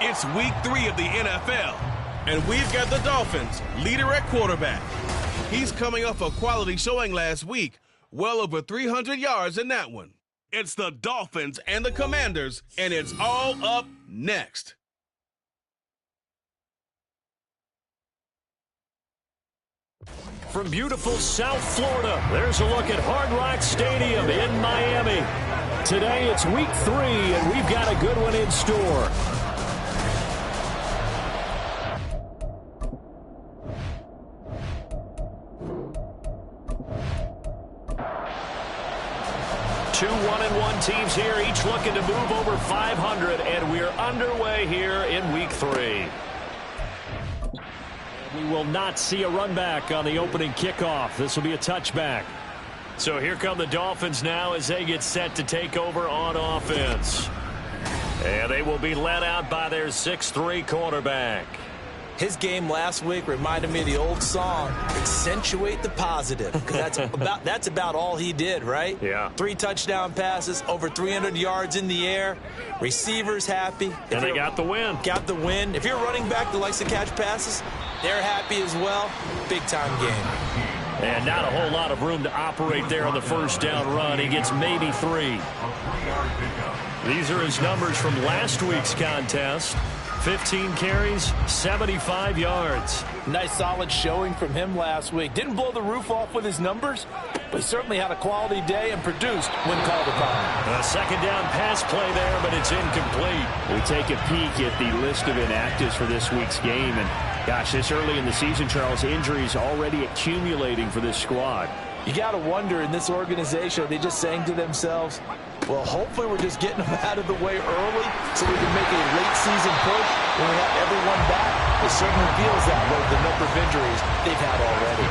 It's week 3 of the NFL, and we've got the Dolphins, leader at quarterback. He's coming off a quality showing last week, well over 300 yards in that one. It's the Dolphins and the Commanders, and it's all up next. From beautiful South Florida, there's a look at Hard Rock Stadium in Miami. Today it's week 3, and we've got a good one in store. Two 1-1 teams here, each looking to move over 500, and we're underway here in week 3. We will not see a run back on the opening kickoff. This will be a touchback. So here come the Dolphins now as they get set to take over on offense. And they will be led out by their 6'3" quarterback. His game last week reminded me of the old song, accentuate the positive, because that's about all he did, right? Yeah. 3 touchdown passes, over 300 yards in the air, receivers happy. And they got the win. Got the win. If you're a running back that likes to catch passes, they're happy as well. Big-time game. And not a whole lot of room to operate there on the first down run. He gets maybe 3. These are his numbers from last week's contest. 15 carries, 75 yards. Nice solid showing from him last week. Didn't blow the roof off with his numbers, but he certainly had a quality day and produced when called upon. A second down pass play there, but it's incomplete. We take a peek at the list of inactives for this week's game, and gosh, this early in the season, Charles, injuries already accumulating for this squad. You got to wonder in this organization, are they just saying to themselves, well, hopefully we're just getting them out of the way early so we can make a late season push when we have everyone back. It certainly feels that way with the number of injuries they've had already.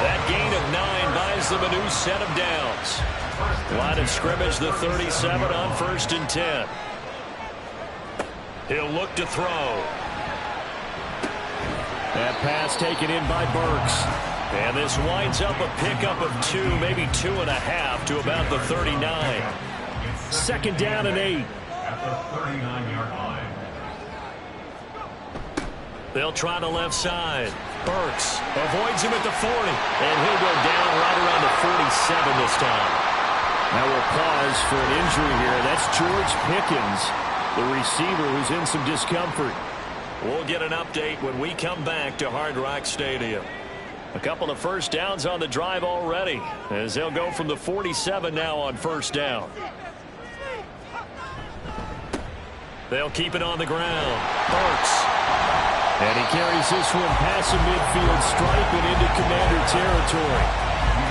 That gain of 9 buys them a new set of downs. Line of scrimmage, the 37 on 1st and 10. He'll look to throw. That pass taken in by Burks. And this winds up a pickup of 2, maybe 2.5 to about the 39. Second down and 8. At the 39-yard line. They'll try the left side. Burks avoids him at the 40. And he'll go down right around the 47 this time. Now we'll pause for an injury here. That's George Pickens, the receiver who's in some discomfort. We'll get an update when we come back to Hard Rock Stadium. A couple of first downs on the drive already, as they'll go from the 47 now on first down. They'll keep it on the ground. Burks. And he carries this one past the midfield stripe and into Commander territory.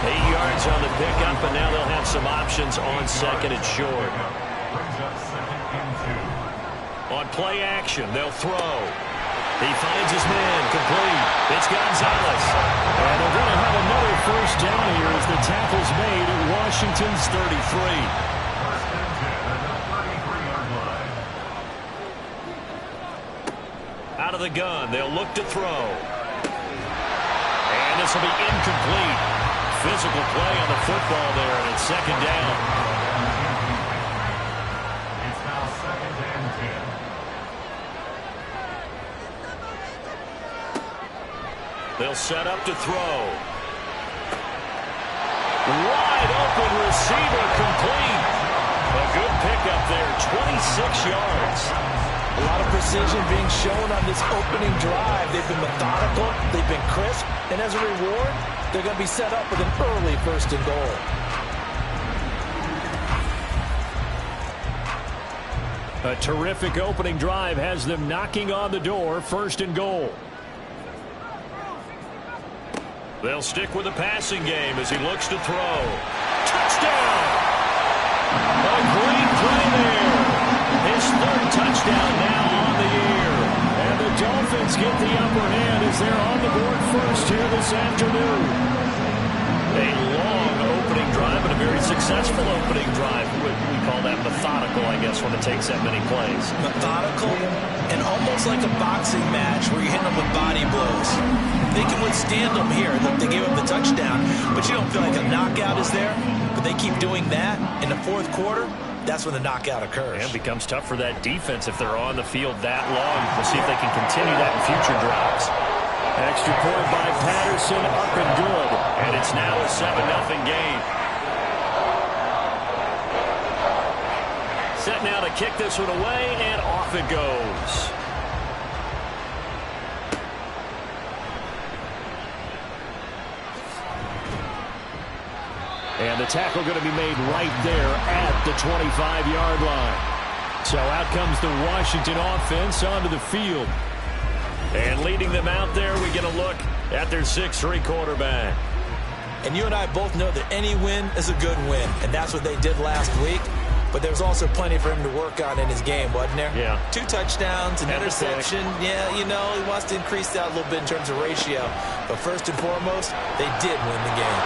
8 yards on the pickup, and now they'll have some options on second and short. On play action, they'll throw. He finds his man, complete. It's Gonzalez. And they're going to have another first down here as the tackle's made at Washington's 33. Out of the gun, they'll look to throw. And this will be incomplete. Physical play on the football there, and it's second down. It's now 2nd and 10. They'll set up to throw. Wide open receiver, complete. A good pickup there, 26 yards. A lot of precision being shown on this opening drive. They've been methodical, they've been crisp, and as a reward, they're going to be set up with an early 1st and goal. A terrific opening drive has them knocking on the door, 1st and goal. They'll stick with the passing game as he looks to throw. Touchdown! A great play there. His 3rd touchdown now on the year. And the Dolphins get the upper hand as they're on the board first here this afternoon. A long opening drive and a very successful successful opening drive. We call that methodical, I guess, when it takes that many plays. Methodical and almost like a boxing match where you're hitting them with body blows. They can withstand them here. Look, they gave up the touchdown, but you don't feel like a knockout is there. But they keep doing that in the fourth quarter. That's when the knockout occurs. And it becomes tough for that defense if they're on the field that long. We'll see if they can continue that in future drives. Extra point by Patterson, up and good. And it's now a 7-0 game. Set now to kick this one away, and off it goes. And the tackle going to be made right there at the 25-yard line. So out comes the Washington offense onto the field. And leading them out there, we get a look at their 6'3" quarterback. And you and I both know that any win is a good win, and that's what they did last week. But there was also plenty for him to work on in his game, wasn't there? Yeah. 2 touchdowns, an interception. Yeah, you know, he wants to increase that a little bit in terms of ratio. But first and foremost, they did win the game.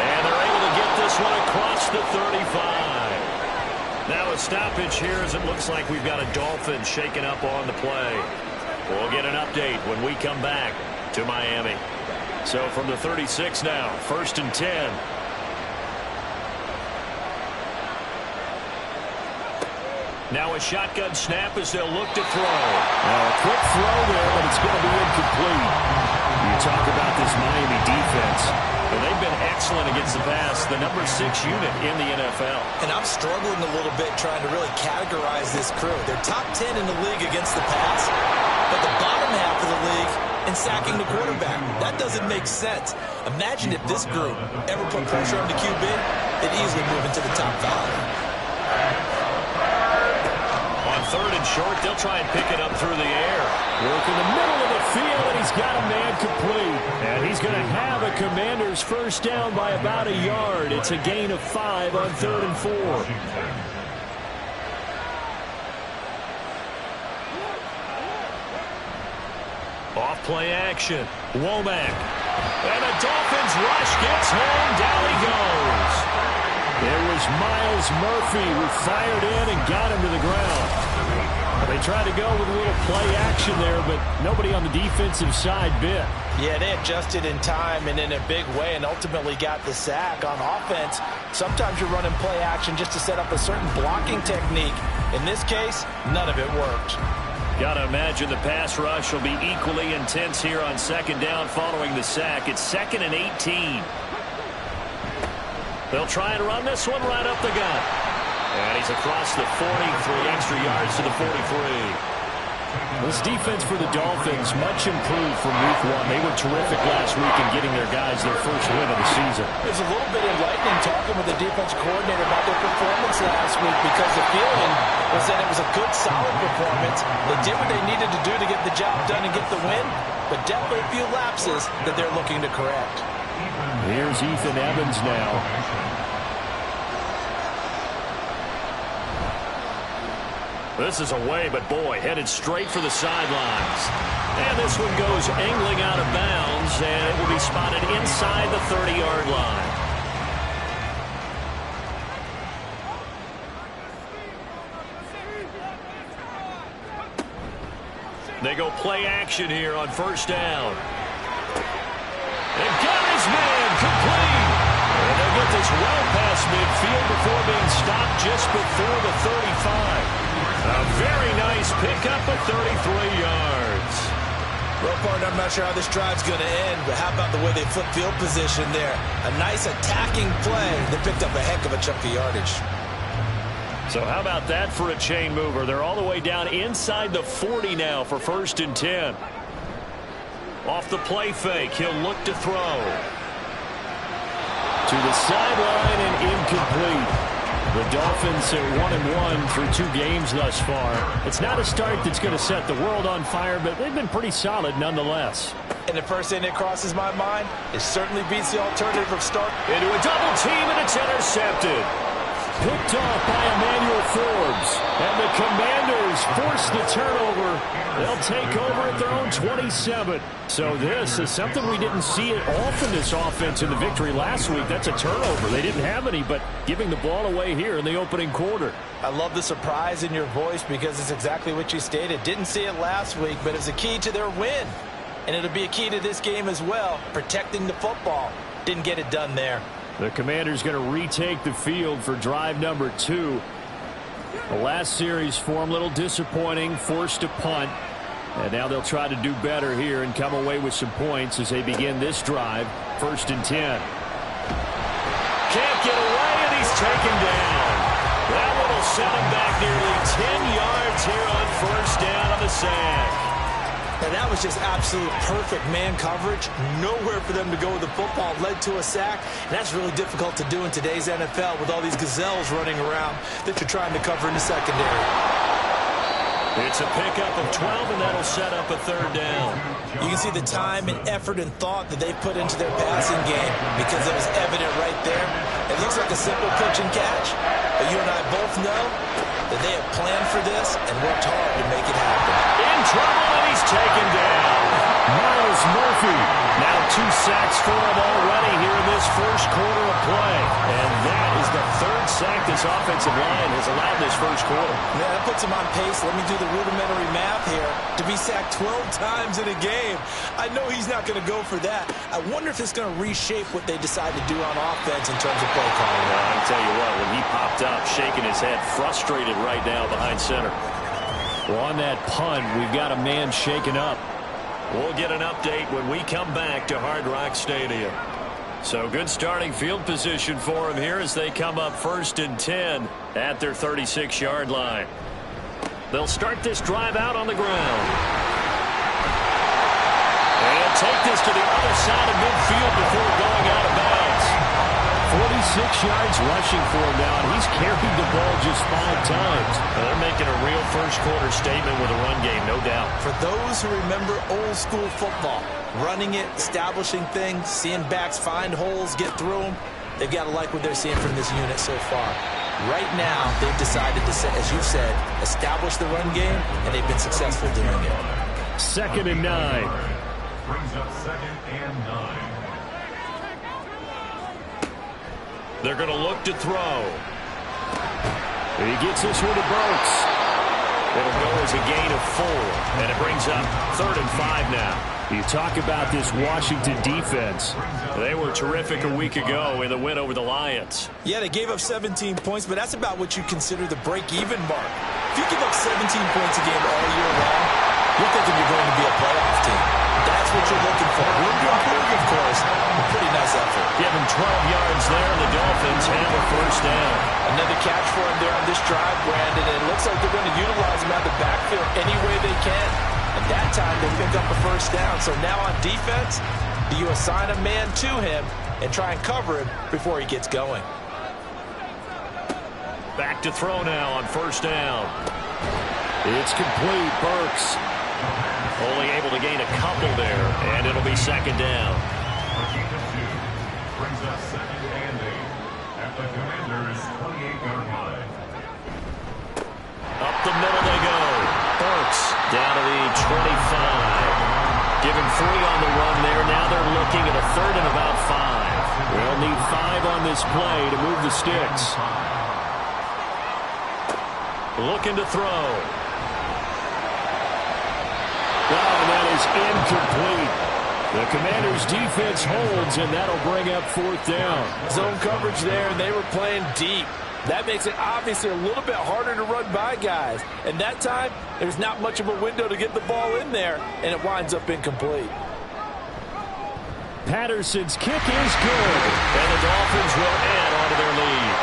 And they're able to get this one across the 35. Now a stoppage here as it looks like we've got a Dolphin shaking up on the play. We'll get an update when we come back to Miami. So from the 36 now, 1st and 10. Now a shotgun snap as they'll look to throw. A quick throw there, but it's going to be incomplete. You talk about this Miami defense. Well, they've been excellent against the pass, the number 6 unit in the NFL. And I'm struggling a little bit trying to really categorize this crew. They're top 10 in the league against the pass, but the bottom half of the league in sacking the quarterback. That doesn't make sense. Imagine if this group ever put pressure on the QB, they'd easily move into the top 5. On 3rd and short, they'll try and pick it up through the air. Work in the middle of the field, and he's got a man complete. And he's going to have a Commander's first down by about a yard. It's a gain of 5 on 3rd and 4. Off play action. Womack. And the Dolphins rush gets home. Down he goes. There was Miles Murphy who fired in and got him to the ground. They tried to go with a little play action there, but nobody on the defensive side bit. Yeah, they adjusted in time and in a big way and ultimately got the sack. On offense, sometimes you're running play action just to set up a certain blocking technique. In this case, none of it worked. Gotta imagine the pass rush will be equally intense here on 2nd down following the sack. It's 2nd and 18. They'll try and run this one right up the gut. And he's across the 40, 3 extra yards to the 43. This defense for the Dolphins, much improved from week 1. They were terrific last week in getting their guys their first win of the season. It was a little bit enlightening talking with the defense coordinator about their performance last week because the feeling was that it was a good, solid performance. They did what they needed to do to get the job done and get the win, but definitely a few lapses that they're looking to correct. Here's Ethan Evans now. This is away, but boy, headed straight for the sidelines. And this one goes angling out of bounds, and it will be spotted inside the 30-yard line. They go play action here on 1st down. They've got his man complete. And they'll get this well past midfield before being stopped just before the 35. A very nice pickup of 33 yards. Well, partner, I'm not sure how this drive's going to end, but how about the way they flip field position there? A nice attacking play that picked up a heck of a chunk of yardage. So how about that for a chain mover? They're all the way down inside the 40 now for 1st and 10. Off the play fake, he'll look to throw. To the sideline and incomplete. The Dolphins are 1-1 through 2 games thus far. It's not a start that's going to set the world on fire, but they've been pretty solid nonetheless. And the first thing that crosses my mind, it certainly beats the alternative of start. Into a double team, and it's intercepted. Picked off by Emmanuel Forbes. And the Commanders force the turnover. They'll take over at their own 27. So this is something we didn't see it often, this offense, in the victory last week. That's a turnover. They didn't have any, but giving the ball away here in the opening quarter. I love the surprise in your voice because it's exactly what you stated. Didn't see it last week, but it's a key to their win. And it'll be a key to this game as well, protecting the football. Didn't get it done there. The Commanders going to retake the field for drive number 2. The last series for them, a little disappointing, forced to punt. And now they'll try to do better here and come away with some points as they begin this drive. 1st and 10. Can't get away, and he's taken down. That one will set him back nearly 10 yards here on 1st down on the sack. And that was just absolute perfect man coverage. Nowhere for them to go with the football. Led to a sack. And that's really difficult to do in today's NFL with all these gazelles running around that you're trying to cover in the secondary. It's a pickup of 12, and that'll set up a 3rd down. You can see the time and effort and thought that they put into their passing game because it was evident right there. It looks like a simple pitch and catch, but you and I both know that they have planned for this and worked hard to make it happen. In trouble, and he's taken down. Miles Murphy. Now 2 sacks for him already here in this 1st quarter of play. And that is the 3rd sack this offensive line has allowed this 1st quarter. Yeah, that puts him on pace. Let me do the rudimentary math here. To be sacked 12 times in a game. I know he's not going to go for that. I wonder if it's going to reshape what they decide to do on offense in terms of play calling. Well, I can tell you what, when he popped up, shaking his head, frustrated right now behind center. Well, on that punt, we've got a man shaken up. We'll get an update when we come back to Hard Rock Stadium. So good starting field position for him here as they come up 1st and 10 at their 36-yard line. They'll start this drive out on the ground. And take this to the other side of midfield before going out of bounds. 46 yards rushing for him now, and he's carried the ball just 5 times. Well, they're making a real 1st quarter statement with a run game, no doubt. For those who remember old school football, running it, establishing things, seeing backs find holes, get through them, they've got to like what they're seeing from this unit so far. Right now, they've decided to, as you said, establish the run game, and they've been successful doing it. 2nd and 9. Brings up 2nd and 9. They're going to look to throw. He gets this one to Burks. It'll go as a gain of 4, and it brings up 3rd and 5 now. You talk about this Washington defense. They were terrific a week ago in the win over the Lions. Yeah, they gave up 17 points, but that's about what you consider the break-even mark. If you give up 17 points a game all year long, you're thinking you're going to be a playoff team. That's what you're looking for. Room to improve, of course. A pretty nice effort. Give him 12 yards there, and the Dolphins have a 1st down. Another catch for him there on this drive, Brandon. And it looks like they're going to utilize him out the backfield any way they can. At that time, they pick up a 1st down. So now on defense, do you assign a man to him and try and cover him before he gets going? Back to throw now on 1st down. It's complete. Burks only able to gain a couple there, and it'll be 2nd down. Brings up 2nd and 8 at the Commanders' 28-yard line. Up the middle they go. Burks down to the 25. Give him 3 on the run there. Now they're looking at a 3rd and about 5. They'll need 5 on this play to move the sticks. Looking to throw. And that is incomplete. The Commanders' defense holds, and that'll bring up 4th down. Zone coverage there, and they were playing deep. That makes it obviously a little bit harder to run by guys. And that time, there's not much of a window to get the ball in there, and it winds up incomplete. Patterson's kick is good, and the Dolphins will add on to their lead.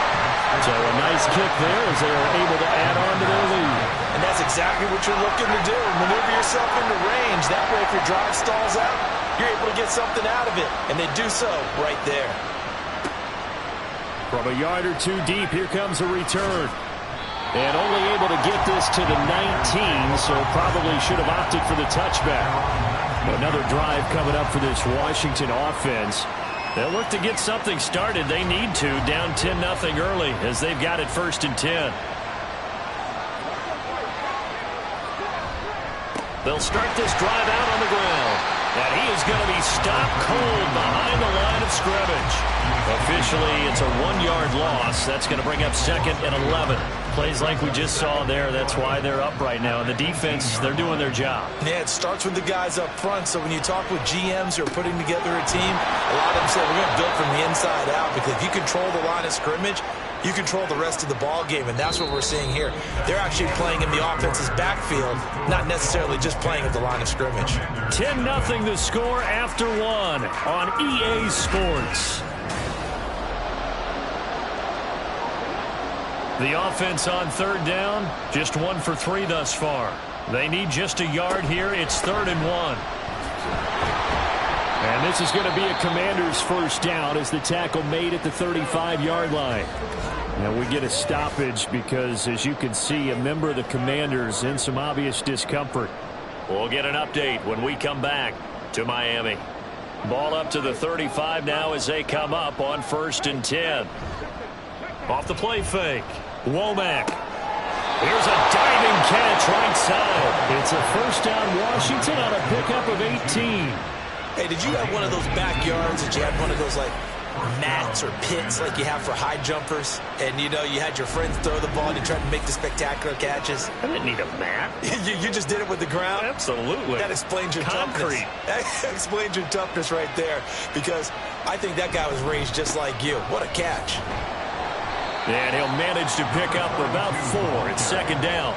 So a nice kick there as they are able to add on to their lead. And that's exactly what you're looking to do. Maneuver yourself into range. That way, if your drive stalls out, you're able to get something out of it. And they do so right there. From a yard or 2 deep, here comes a return. And only able to get this to the 19, so probably should have opted for the touchback. Another drive coming up for this Washington offense. They'll look to get something started. They need to, down 10-0 early as they've got it 1st and 10. They'll start this drive out on the ground. And he is going to be stopped cold behind the line of scrimmage. Officially, it's a 1-yard loss. That's going to bring up 2nd and 11. Plays like we just saw there. That's why they're up right now. And the defense, they're doing their job. Yeah, it starts with the guys up front. So when you talk with GMs who are putting together a team, a lot of them say we're going to build from the inside out, because if you control the line of scrimmage, you control the rest of the ball game, and that's what we're seeing here. They're actually playing in the offense's backfield, not necessarily just playing at the line of scrimmage. 10-0 the score after 1 on EA Sports. The offense on 3rd down, just 1 for 3 thus far. They need just a yard here. It's 3rd and 1. And this is going to be a Commanders' 1st down as the tackle made at the 35-yard line. Now we get a stoppage because, as you can see, a member of the Commanders in some obvious discomfort. We'll get an update when we come back to Miami. Ball up to the 35 now as they come up on 1st and 10. Off the play fake. Womack. Here's a diving catch right side. It's a 1st down Washington on a pickup of 18. Hey, did you have one of those backyards that you had one of those, like, mats or pits like you have for high jumpers, and you had your friends throw the ball and you tried to make the spectacular catches? I didn't need a mat. you just did it with the ground? Absolutely. That explains your toughness. That explains your toughness right there, because I think that guy was raised just like you. What a catch. And he'll manage to pick up about 4. It's 2nd down.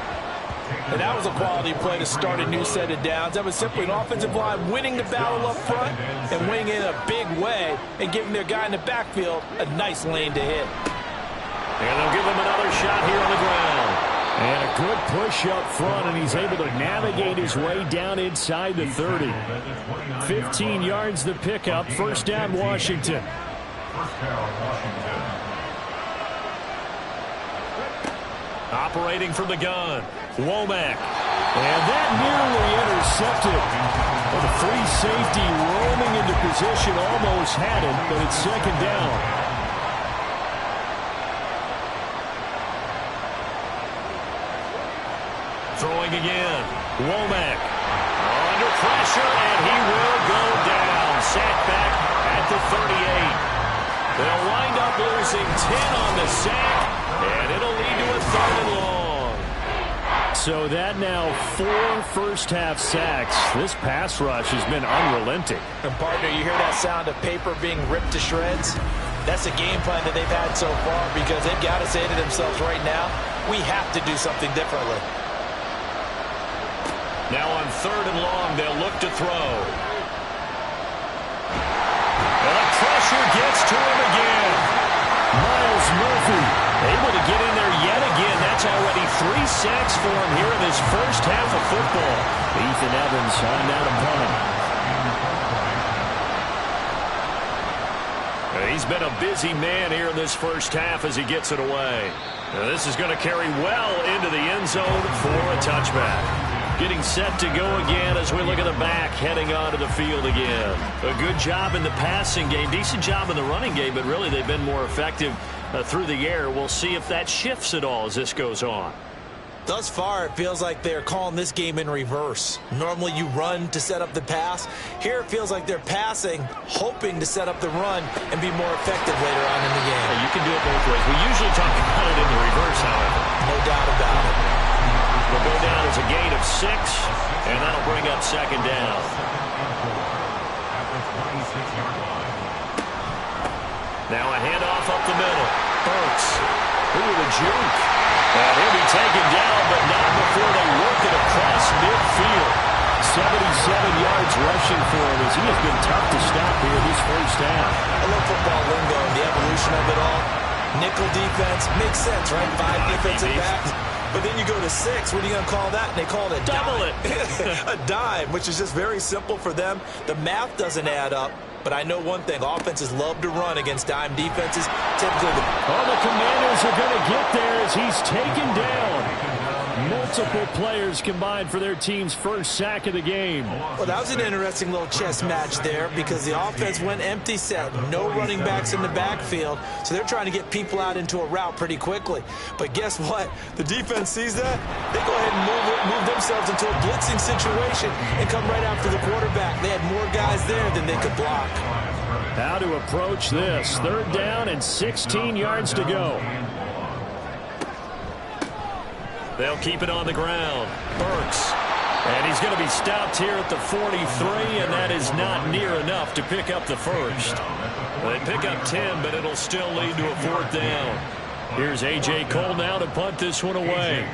And that was a quality play to start a new set of downs. That was simply an offensive line winning the battle up front and winning in a big way and giving their guy in the backfield a nice lane to hit. And they'll give him another shot here on the ground. And a good push up front, and he's able to navigate his way down inside the 30. 15 yards the pickup. 1st down Washington. Operating from the gun, Womack. And that nearly intercepted. Well, the free safety roaming into position almost had it, but it's 2nd down. Throwing again, Womack. Under pressure, and he will go down. Sacked back at the 38. They'll wind up losing 10 on the sack. And it'll lead to a 3rd and long. So that now 4 first-half sacks. This pass rush has been unrelenting. And, partner, you hear that sound of paper being ripped to shreds? That's a game plan that they've had so far, because they've got to say to themselves right now, we have to do something differently. Now on 3rd and long, they'll look to throw. And the pressure gets to him again. Miles Murphy able to get in there yet again. That's already 3 sacks for him here in his 1st half of football. Ethan Evans on down to punt. He's been a busy man here in this 1st half as he gets it away. Now this is going to carry well into the end zone for a touchback. Getting set to go again as we look at the back heading onto the field again. A good job in the passing game, decent job in the running game, but really they've been more effective through the air. We'll see if that shifts at all as this goes on. Thus far, it feels like they're calling this game in reverse. Normally you run to set up the pass. Here it feels like they're passing, hoping to set up the run and be more effective later on in the game. Yeah, you can do it both ways. We usually talk about it in the reverse, however. No doubt about it. Will go down as a gain of 6, and that'll bring up 2nd down. Now a handoff up the middle. Burks. Ooh, the juke. And he'll be taken down, but not before they work it across midfield. 77 yards rushing for him as he has been tough to stop here this 1st half. I love football lingo and the evolution of it all. Nickel defense makes sense, right? 5 defensive backs. But then you go to 6. What are you going to call that? And they call it a double dime. A dime, which is just very simple for them. The math doesn't add up. But I know one thing. Offenses love to run against dime defenses. Typically, the Commanders are going to get there as he's taken down. Multiple players combined for their team's first sack of the game. Well, that was an interesting little chess match there because the offense went empty set. No running backs in the backfield, so they're trying to get people out into a route pretty quickly. But guess what? The defense sees that. They go ahead and move themselves into a blitzing situation and come right after the quarterback. They had more guys there than they could block. How to approach this. 3rd down and 16 yards to go. They'll keep it on the ground. Burks. And he's going to be stopped here at the 43, and that is not near enough to pick up the first. They pick up 10, but it'll still lead to a 4th down. Here's A.J. Cole now to punt this one away.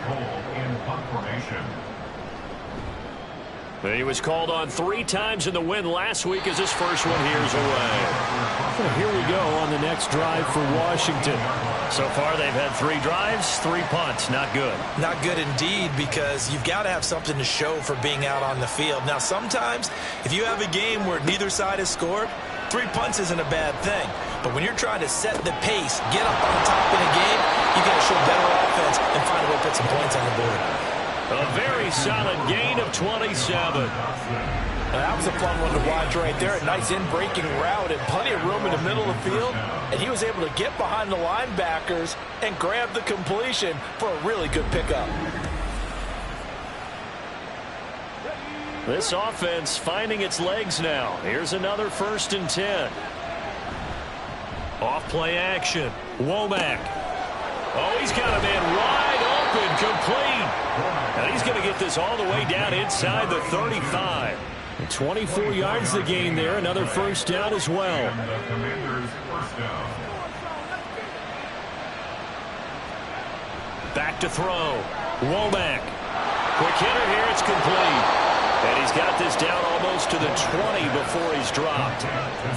He was called on 3 times in the win last week as his first one here's away. Well, here we go on the next drive for Washington. So far they've had 3 drives, 3 punts. Not good. Not good indeed, because you've got to have something to show for being out on the field. Now, sometimes if you have a game where neither side has scored, 3 punts isn't a bad thing. But when you're trying to set the pace, get up on top in a game, you got to show better offense and find a way to put some points on the board. A very solid gain of 27. That was a fun one to watch right there. A nice in-breaking route and plenty of room in the middle of the field. And he was able to get behind the linebackers and grab the completion for a really good pickup. This offense finding its legs now. Here's another 1st and 10. Off play action. Womack. Oh, he's got a man wide open, complete. And he's going to get this all the way down inside the 35. 24 yards the gain there. Another 1st down as well. Back to throw. Womack. Quick hitter here. It's complete. And he's got this down almost to the 20 before he's dropped.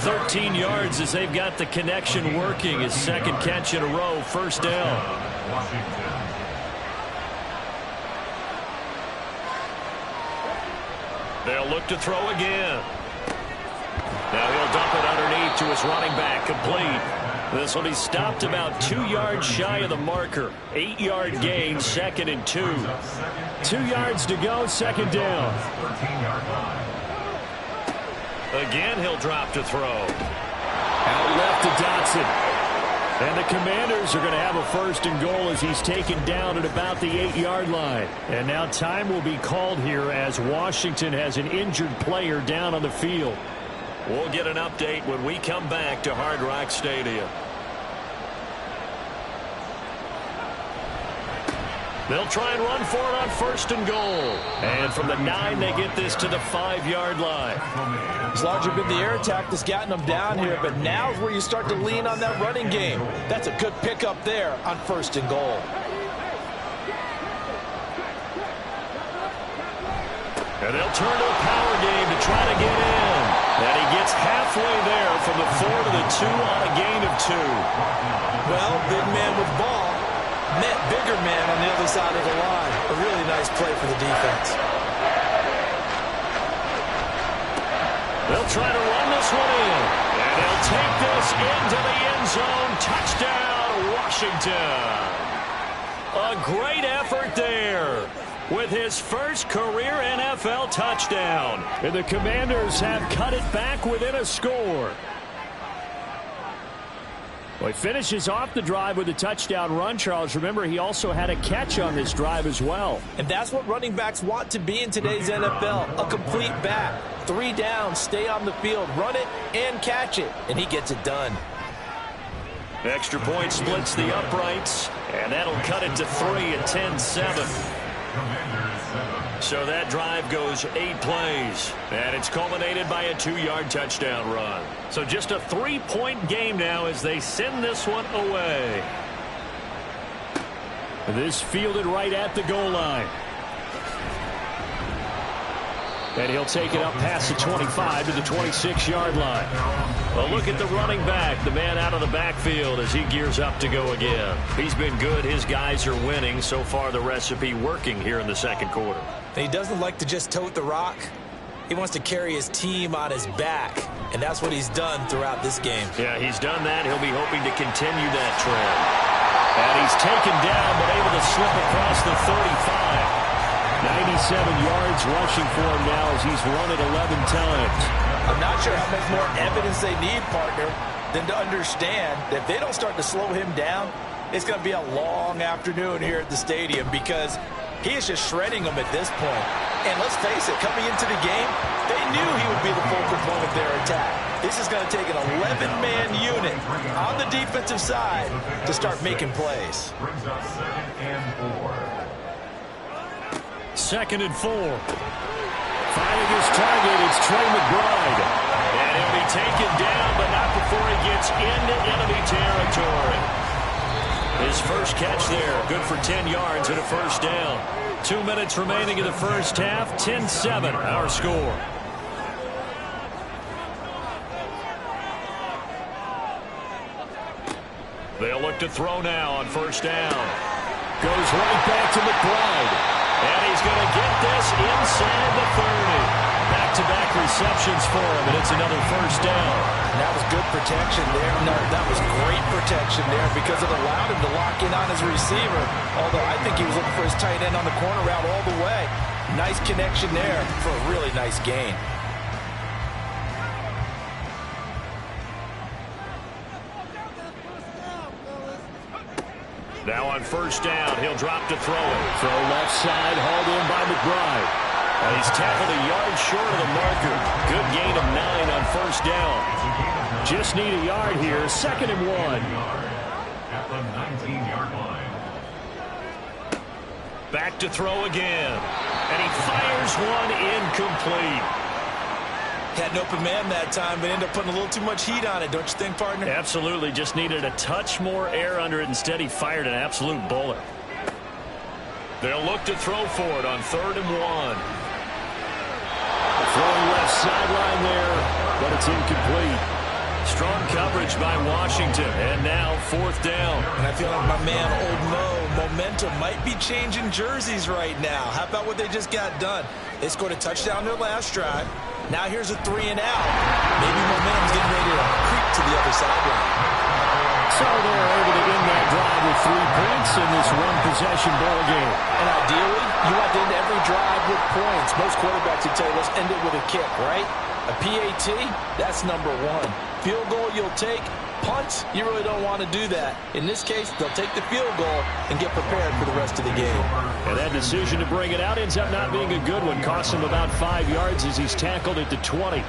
13 yards as they've got the connection working. His 2nd catch in a row. 1st down. They'll look to throw again. Now he'll dump it underneath to his running back. Complete. This will be stopped about 2 yards shy of the marker. 8-yard gain, 2nd and 2. 2 yards to go, 2nd down. Again, he'll drop to throw. Out left to Dotson. And the Commanders are going to have a 1st and goal as he's taken down at about the 8-yard line. And now time will be called here as Washington has an injured player down on the field. We'll get an update when we come back to Hard Rock Stadium. They'll try and run for it on 1st and goal. And from the 9, they get this to the 5-yard line. It's largely been the air attack that's gotten them down here, but now's where you start to lean on that running game. That's a good pickup there on 1st and goal. And they'll turn to a power game to try to get in. And he gets halfway there from the 4 to the 2 on a gain of 2. Well, big man with ball met bigger man on the other side of the line. A really nice play for the defense. They'll try to run this one in. And they'll take this into the end zone. Touchdown, Washington. A great effort there with his first career NFL touchdown. And the Commanders have cut it back within a score. Well, he finishes off the drive with a touchdown run, Charles. Remember, he also had a catch on this drive as well. And that's what running backs want to be in today's NFL, a complete back. 3 down, stay on the field, run it, and catch it. And he gets it done. Extra point splits the uprights, and that'll cut it to 3 at 10-7. So that drive goes 8 plays, and it's culminated by a 2-yard touchdown run. So just a 3-point game now as they send this one away. This fielded right at the goal line. And he'll take it up past the 25 to the 26-yard line. Well, look at the running back, the man out of the backfield as he gears up to go again. He's been good. His guys are winning. So far, the recipe working here in the 2nd quarter. He doesn't like to just tote the rock. He wants to carry his team on his back, and that's what he's done throughout this game. Yeah, he's done that. He'll be hoping to continue that trend. And he's taken down, but able to slip across the 35. 97 yards rushing for him now as he's run it 11 times. I'm not sure how much more evidence they need, partner, than to understand that if they don't start to slow him down, it's going to be a long afternoon here at the stadium because he is just shredding them at this point. And let's face it, coming into the game, they knew he would be the focal point of their attack. This is going to take an 11-man unit on the defensive side to start making plays. Brings up 2nd and 4. 2nd and 4. Finding his target, it's Trey McBride. And he'll be taken down, but not before he gets into enemy territory. His first catch there, good for 10 yards and a first down. 2 minutes remaining in the first half, 10-7, our score. They'll look to throw now on first down. Goes right back to McBride. And he's going to get this inside the 30. Back-to-back receptions for him, and it's another first down. And that was good protection there. No, that was great protection there because it allowed him to lock in on his receiver. Although I think he was looking for his tight end on the corner route all the way. Nice connection there for a really nice gain. Now on first down, he'll drop to throw it. Throw left side, hauled in by McBride. And he's tackled a yard short of the marker. Good gain of 9 on first down. Just need a yard here, 2nd and 1. At the 19-yard line. Back to throw again. And he fires one incomplete. Had an open man that time, but ended up putting a little too much heat on it, don't you think, partner? Absolutely. Just needed a touch more air under it. Instead, he fired an absolute bullet. They'll look to throw for it on 3rd and 1. Throwing left sideline there, but it's incomplete. Strong coverage by Washington, and now 4th down. And I feel like my man, Old Mo, momentum might be changing jerseys right now. How about what they just got done? They scored a touchdown their last drive. Now here's a 3 and out. Maybe momentum's getting ready to creep to the other sideline. So they're able to end that drive with 3 points in this one-possession ball game. And ideally, you want to end every drive with points. Most quarterbacks would tell you, let's end it with a kick, right? A PAT, that's number 1. Field goal you'll take. Punts, you really don't want to do that. In this case, they'll take the field goal and get prepared for the rest of the game. And that decision to bring it out ends up not being a good one. Costs him about 5 yards as he's tackled at the 20.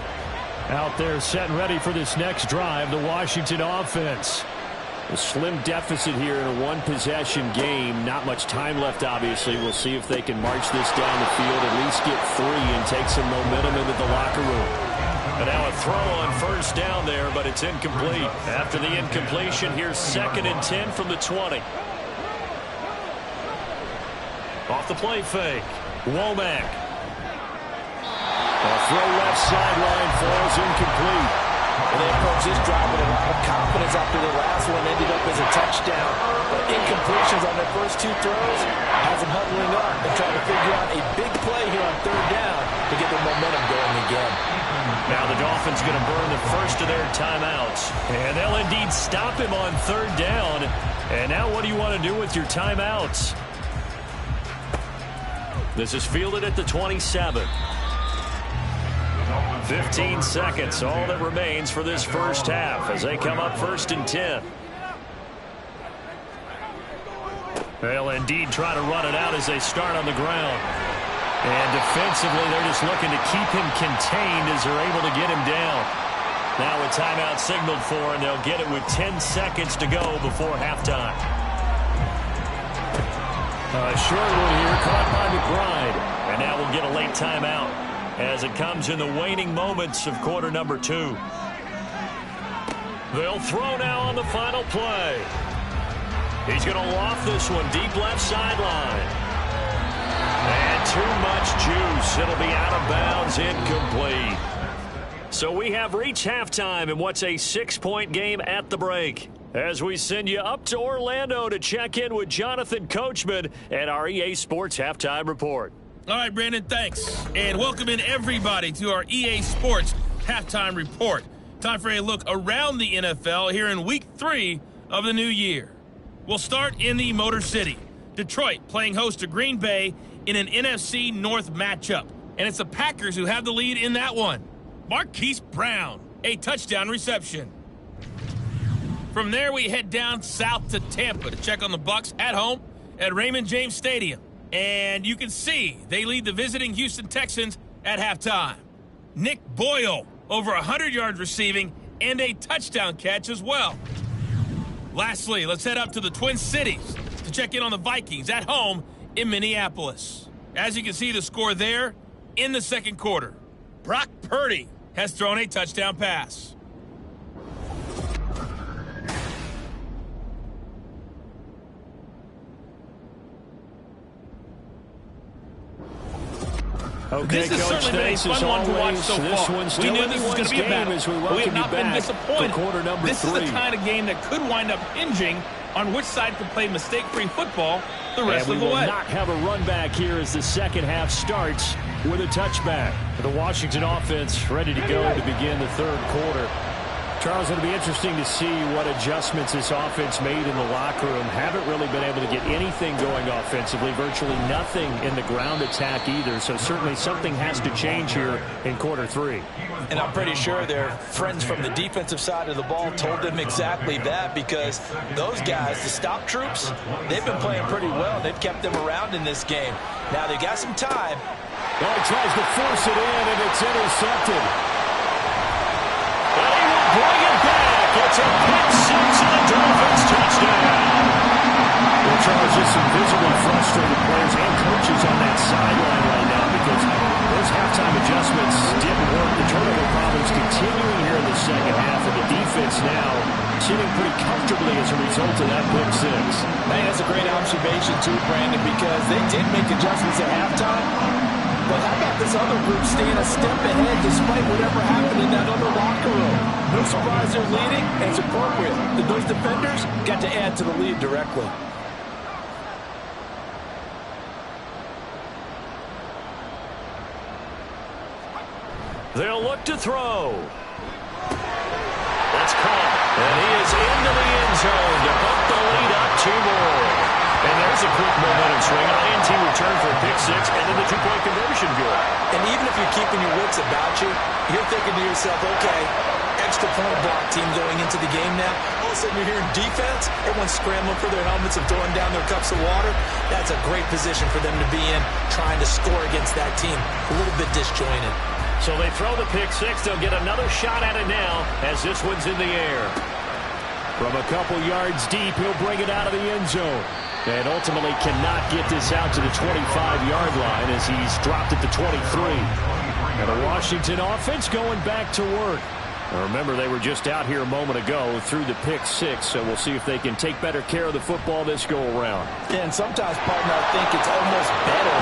Out there set and ready for this next drive, the Washington offense. A slim deficit here in a one-possession game. Not much time left, obviously. We'll see if they can march this down the field, at least get 3 and take some momentum into the locker room. And now a throw on first down there, but it's incomplete. After the incompletion, here's 2nd and 10 from the 20. Off the play fake. Womack. A throw left sideline falls incomplete. And they approach this drive with a lot of confidence after the last one ended up as a touchdown. But incompletions on their first 2 throws has them huddling up and trying to figure out a big play here on 3rd down to get their momentum going again. Now the Dolphins going to burn the first of their timeouts. And they'll indeed stop him on 3rd down. And now what do you want to do with your timeouts? This is fielded at the 27. 15 seconds, all that remains for this first half as they come up 1st and 10. They'll indeed try to run it out as they start on the ground. And defensively, they're just looking to keep him contained as they're able to get him down. Now a timeout signaled for, and they'll get it with 10 seconds to go before halftime. A short one here, caught by McBride. And now we'll get a late timeout as it comes in the waning moments of quarter number 2. They'll throw now on the final play. He's going to loft this one deep left sideline. And too much juice. It'll be out of bounds, incomplete. So we have reached halftime in what's a 6-point game at the break, as we send you up to Orlando to check in with Jonathan Coachman and our EA Sports Halftime Report. All right, Brandon, thanks. And welcome in everybody to our EA Sports Halftime Report. Time for a look around the NFL here in Week 3 of the new year. We'll start in the Motor City. Detroit playing host to Green Bay in an NFC North matchup. And it's the Packers who have the lead in that one. Marquise Brown, a touchdown reception. From there, we head down south to Tampa to check on the Bucs at home at Raymond James Stadium. And you can see they lead the visiting Houston Texans at halftime. Nick Boyle, over 100 yards receiving and a touchdown catch as well. Lastly, let's head up to the Twin Cities to check in on the Vikings at home in Minneapolis. As you can see, the score there in the second quarter. Brock Purdy has thrown a touchdown pass. Okay, this has Coach, certainly been a fun one to watch so far. We knew this was going to be a battle, but we have not been disappointed. This is the kind of game that could wind up hinging on which side can play mistake-free football the rest of the way. We will not have a run back here as the second half starts with a touchback. The Washington offense ready to go to begin the third quarter. Charles, it'll be interesting to see what adjustments this offense made in the locker room. Haven't really been able to get anything going offensively, virtually nothing in the ground attack either, so certainly something has to change here in quarter three. And I'm pretty sure their friends from the defensive side of the ball told them exactly that, because those guys, the stop troops, they've been playing pretty well. They've kept them around in this game. Now they got some time. Well, he tries to force it in, and it's intercepted. Bring it back. It's a pick six and a Dolphins touchdown. Well, Charles, just some visibly frustrated players and coaches on that sideline right now because those halftime adjustments didn't work. The turnover problems continuing here in the second half, and the defense now sitting pretty comfortably as a result of that pick six. Man, that's a great observation too, Brandon, because they did make adjustments at halftime. But how about this other group staying a step ahead despite whatever happened in that other locker room? No surprise they're leading, and it's appropriate that those defenders got to add to the lead directly. They'll look to throw. That's caught. And he is into the end zone to put the lead up 2 more. And there's a quick momentum swing. INT return for a pick six, and then the 2-point conversion good. And even if you're keeping your wits about you, you're thinking to yourself, okay, extra point block team going into the game now. All of a sudden you're hearing defense, everyone's scrambling for their helmets and throwing down their cups of water. That's a great position for them to be in, trying to score against that team. A little bit disjointed. So they throw the pick six. They'll get another shot at it now as this one's in the air. From a couple yards deep, he'll bring it out of the end zone. And ultimately cannot get this out to the 25-yard line as he's dropped at the 23. And the Washington offense going back to work. Now remember, they were just out here a moment ago through the pick six, so we'll see if they can take better care of the football this go-around. Yeah, and sometimes, partner, I think it's almost better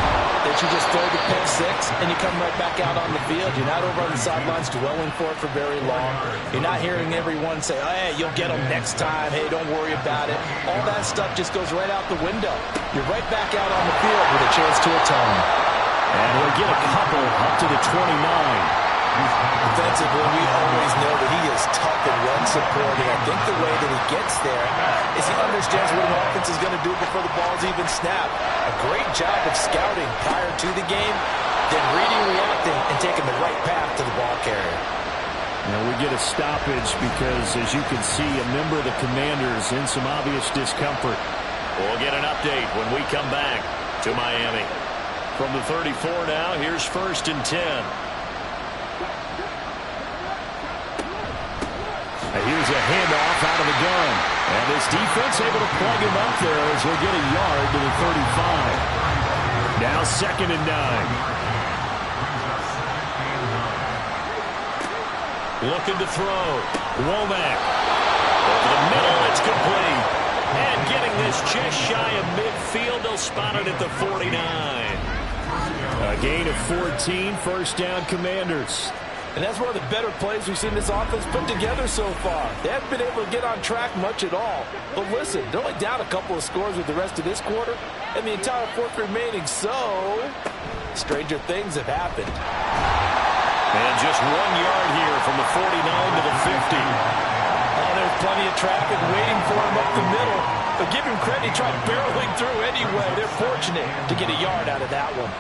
that you just throw the pick six and you come right back out on the field. You're not over on the sidelines dwelling for it for very long. You're not hearing everyone say, oh, hey, you'll get them next time. Hey, don't worry about it. All that stuff just goes right out the window. You're right back out on the field with a chance to atone. And we'll get a couple up to the 29. Defensively, we always know that he is tough and run supporting. I think the way that he gets there is he understands what an offense is going to do before the ball's even snapped. A great job of scouting prior to the game, then reading, reacting, and taking the right path to the ball carrier. Now we get a stoppage because, as you can see, a member of the Commanders in some obvious discomfort. We'll get an update when we come back to Miami. From the 34 now, here's 1st and 10. Here's a handoff out of the gun. And this defense able to plug him up there as he'll get a yard to the 35. Now 2nd and 9. Looking to throw. Womack. Over the middle, it's complete. And getting this just shy of midfield, they'll spot it at the 49. A gain of 14, 1st down Commanders. And that's one of the better plays we've seen this offense put together so far. They haven't been able to get on track much at all. But listen, they're only down a couple of scores with the rest of this quarter, and the entire fourth remaining, so stranger things have happened. And just 1 yard here from the 49 to the 50. Oh, there's plenty of traffic waiting for him up the middle. but give him credit. He tried barreling through anyway. They're fortunate to get a yard out of that one.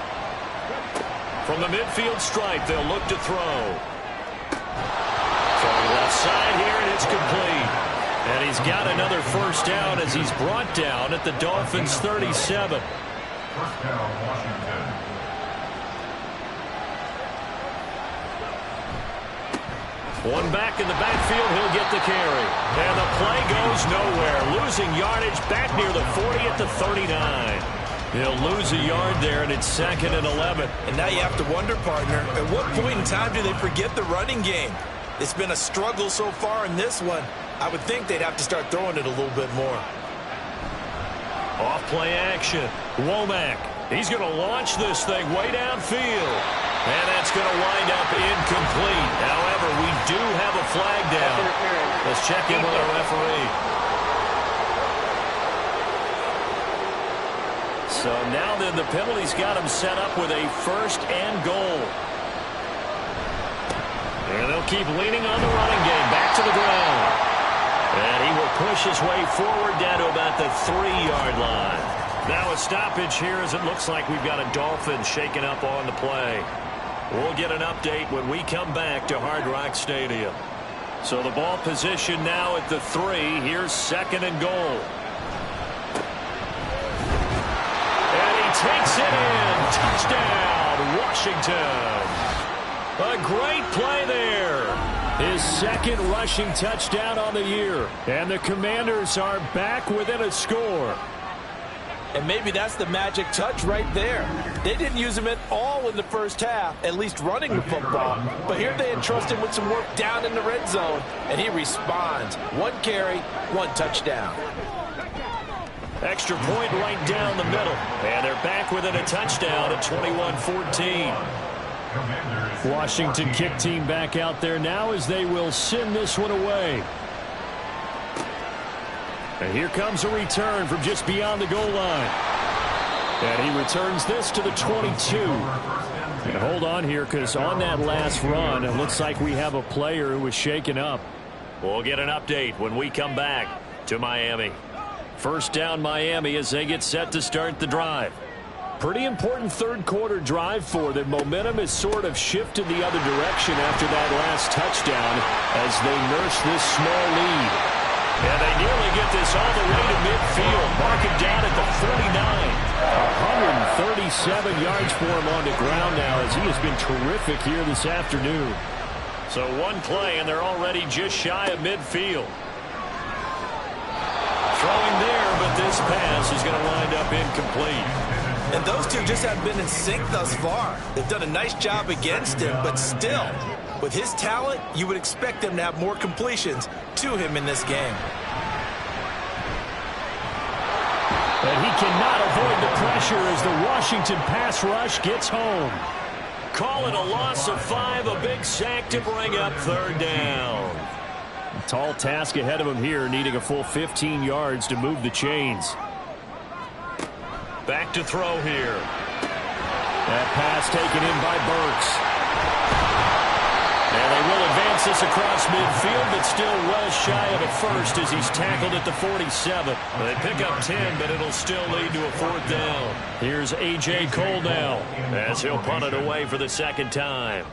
From the midfield stripe, they'll look to throw. From the left side here, and it's complete. And he's got another first down as he's brought down at the Dolphins' 37. First down, Washington. One back in the backfield, he'll get the carry. And the play goes nowhere. Losing yardage back near the 40 at the 39. He'll lose a yard there, and it's 2nd and 11. And now you have to wonder, partner, at what point in time do they forget the running game? It's been a struggle so far in this one. I would think they'd have to start throwing it a little bit more. Off play action. Womack. He's going to launch this thing way downfield. And that's going to wind up incomplete. However, we do have a flag down. Let's check in with our referee. So now then the penalty's got him set up with a 1st and goal. And they'll keep leaning on the running game. Back to the ground. And he will push his way forward down to about the 3-yard line. Now a stoppage here as it looks like we've got a Dolphin shaking up on the play. We'll get an update when we come back to Hard Rock Stadium. So the ball position now at the 3. Here's 2nd and goal. And he takes it in. Touchdown, Washington. A great play there. His 2nd rushing touchdown on the year. And the Commanders are back within a score. And maybe that's the magic touch right there. They didn't use him at all in the first half, at least running the football. But here they entrust him with some work down in the red zone, and he responds. 1 carry, 1 touchdown. Extra point right down the middle. And they're back within a touchdown at 21-14. Washington kick team back out there now as they will send this one away. And here comes a return from just beyond the goal line. And he returns this to the 22. And hold on here, because on that last run, it looks like we have a player who was shaken up. We'll get an update when we come back to Miami. First down Miami as they get set to start the drive. Pretty important 3rd quarter drive for them. Momentum has sort of shifted the other direction after that last touchdown as they nurse this small lead. And they nearly get this all the way to midfield. Mark it down at the 49. 137 yards for him on the ground now as he has been terrific here this afternoon. So 1 play and they're already just shy of midfield. Throwing there, but this pass is going to wind up incomplete. And those two just haven't been in sync thus far. They've done a nice job against him, but still, with his talent, you would expect them to have more completions to him in this game. And he cannot avoid the pressure as the Washington pass rush gets home. Call it a loss of 5, a big sack to bring up 3rd down. A tall task ahead of him here, needing a full 15 yards to move the chains. Back to throw here. That pass taken in by Burks. And they will advance this across midfield, but still well shy of a first as he's tackled at the 47. They pick up 10, but it'll still lead to a 4th down. Here's A.J. Cole now as he'll punt it away for the 2nd time.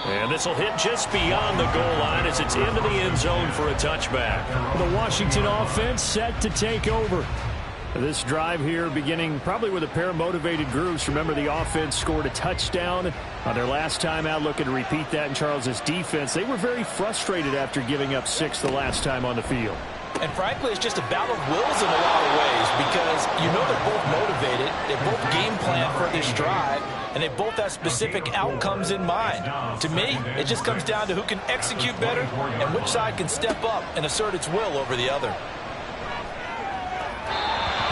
And this will hit just beyond the goal line as it's into the end zone for a touchback. The Washington offense set to take over. This drive here beginning probably with a pair of motivated groups. Remember, the offense scored a touchdown on their last time out. Looking to repeat that in Charles's defense. They were very frustrated after giving up 6 the last time on the field. And frankly, it's just a battle of wills in a lot of ways because you know they're both motivated. They both game plan for this drive, and they both have specific outcomes in mind. To me, it just comes down to who can execute better and which side can step up and assert its will over the other.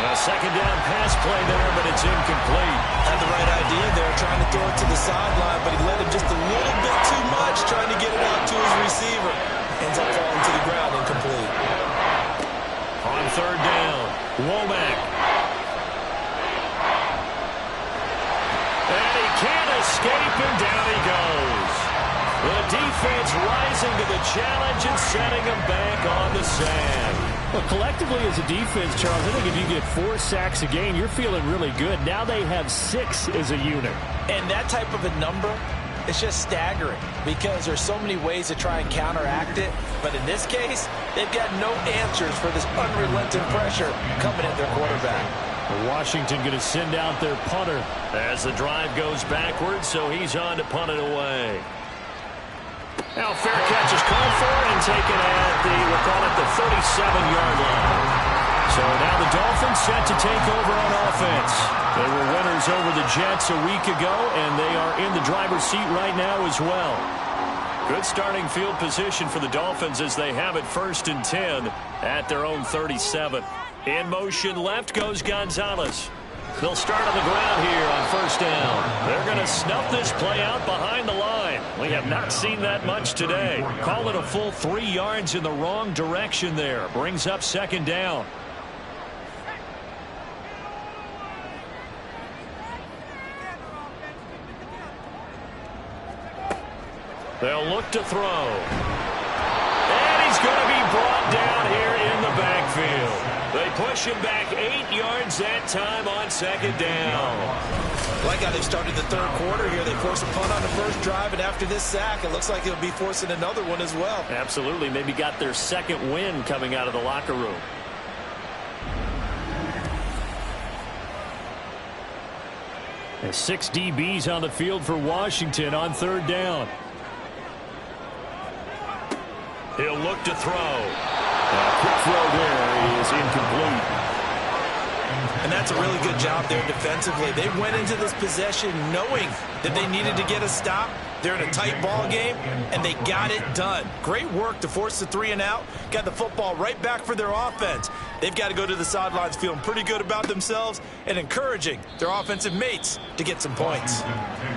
A 2nd down pass play there, but it's incomplete. Had the right idea there, trying to throw it to the sideline, but he led him just a little bit too much, trying to get it out to his receiver. Ends up falling to the ground, incomplete. On 3rd down, Womack. And he can't escape, and down he goes. The defense rising to the challenge and setting them back on the sand. Well, collectively as a defense, Charles, I think if you get 4 sacks a game, you're feeling really good. Now they have 6 as a unit. And that type of a number, it's just staggering because there's so many ways to try and counteract it. But in this case, they've got no answers for this unrelenting pressure coming at their quarterback. Washington going to send out their punter as the drive goes backwards, so he's on to punt it away. Now fair catch is called for and taken at we'll call it the 37-yard line. So now the Dolphins set to take over on offense. They were winners over the Jets a week ago, and they are in the driver's seat right now as well. Good starting field position for the Dolphins as they have it 1st and 10 at their own 37. In motion left goes Gonzalez. They'll start on the ground here on 1st down. They're going to snuff this play out behind the line. We have not seen that much today. Call it a full 3 yards in the wrong direction there. Brings up 2nd down. They'll look to throw. And he's going to be brought down here in the backfield. They push him back 8 yards that time on 2nd down. Like how they started the 3rd quarter here. They forced a punt on the first drive, and after this sack, it looks like they'll be forcing another one as well. Absolutely. Maybe got their 2nd win coming out of the locker room. And 6 DBs on the field for Washington on 3rd down. He'll look to throw. Quick throw there is incomplete. And that's a really good job there defensively. They went into this possession knowing that they needed to get a stop. They're in a tight ball game, and they got it done. Great work to force the 3 and out. Got the football right back for their offense. They've got to go to the sidelines feeling pretty good about themselves and encouraging their offensive mates to get some points.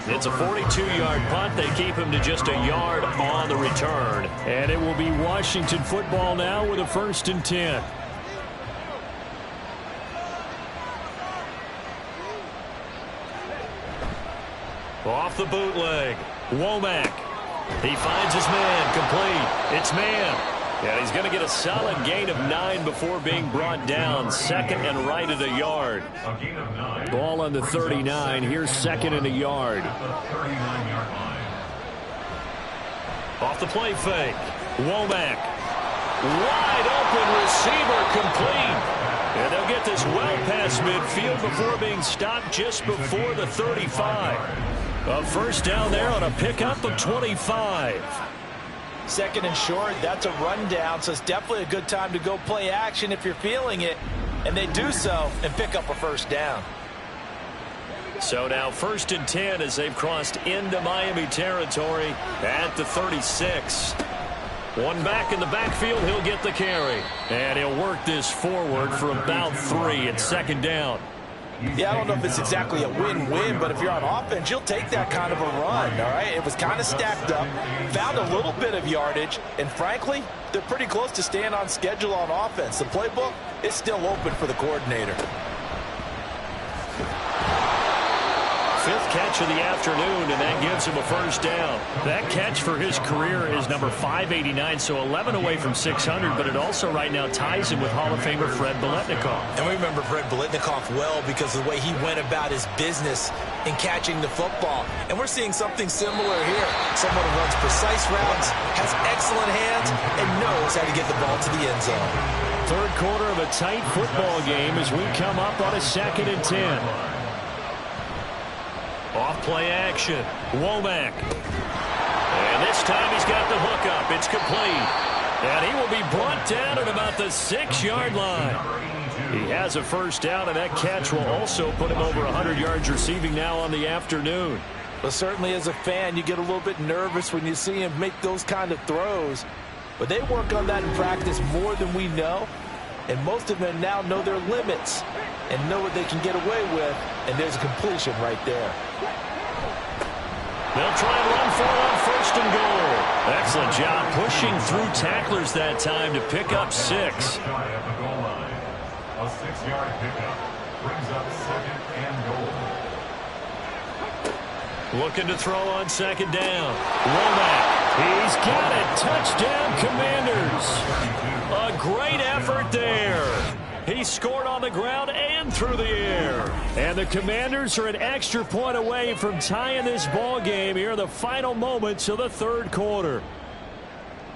It's a 42-yard punt. They keep him to just a yard on the return. And it will be Washington football now with a 1st and 10. Off the bootleg. Womack. He finds his man. Complete. It's man. And he's going to get a solid gain of 9 before being brought down. 2nd and right at a yard. Ball on the 39. Here's 2nd and a yard. Off the play fake. Womack. Wide open receiver complete. And they'll get this well past midfield before being stopped just before the 35. A 1st down there on a pickup of 25. 2nd and short, that's a rundown, so it's definitely a good time to go play action if you're feeling it. And they do so and pick up a 1st down. So now 1st and 10 as they've crossed into Miami territory at the 36. One back in the backfield, he'll get the carry. And he'll work this forward for about 3 at 2nd down. Yeah, I don't know if it's exactly a win-win, but if you're on offense, you'll take that kind of a run, all right? It was kind of stacked up, found a little bit of yardage, and frankly, they're pretty close to staying on schedule on offense. The playbook is still open for the coordinator. 5th catch of the afternoon, and that gives him a 1st down. That catch for his career is number 589, so 11 away from 600, but it also right now ties him with Hall of Famer Fred Biletnikoff. And we remember Fred Biletnikoff well because of the way he went about his business in catching the football. And we're seeing something similar here. Someone who runs precise routes, has excellent hands, and knows how to get the ball to the end zone. 3rd quarter of a tight football game as we come up on a 2nd and 10. Off play action. Womack. And this time he's got the hook up. It's complete. And he will be brought down at about the 6-yard line. He has a 1st down, and that catch will also put him over 100 yards receiving now on the afternoon. Well, certainly as a fan, you get a little bit nervous when you see him make those kind of throws. But they work on that in practice more than we know. And most of them now know their limits and know what they can get away with. And there's a completion right there. They'll try and run for it on 1st and goal. Excellent job pushing through tacklers that time to pick up 6. A 6-yard pickup brings up 2nd and goal. Looking to throw on second down. Womack. He's got it. Touchdown, Commanders. A great effort there. He scored on the ground and through the air. And the Commanders are an extra point away from tying this ball game here in the final moments of the third quarter.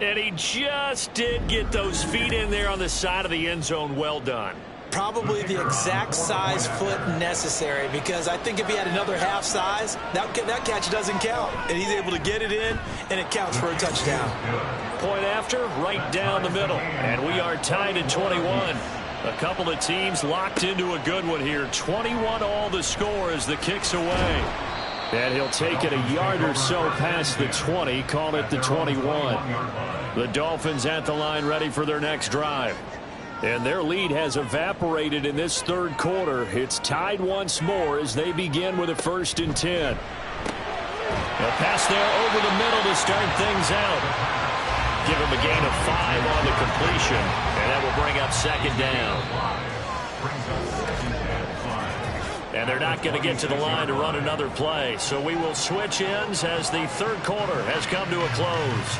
And he just did get those feet in there on the side of the end zone. Well done. Probably the exact size foot necessary, because I think if he had another half size, that catch doesn't count. And he's able to get it in, and it counts for a touchdown. Point after, right down the middle. And we are tied at 21. A couple of teams locked into a good one here. 21 all the score as the kick's away. And he'll take it a yard or so past the 20, call it the 21. The Dolphins at the line ready for their next drive. And their lead has evaporated in this third quarter. It's tied once more as they begin with a 1st and 10. A pass there over the middle to start things out. Give him a gain of 5 on the completion, and that will bring up second down. And they're not going to get to the line to run another play, so we will switch ends as the third quarter has come to a close.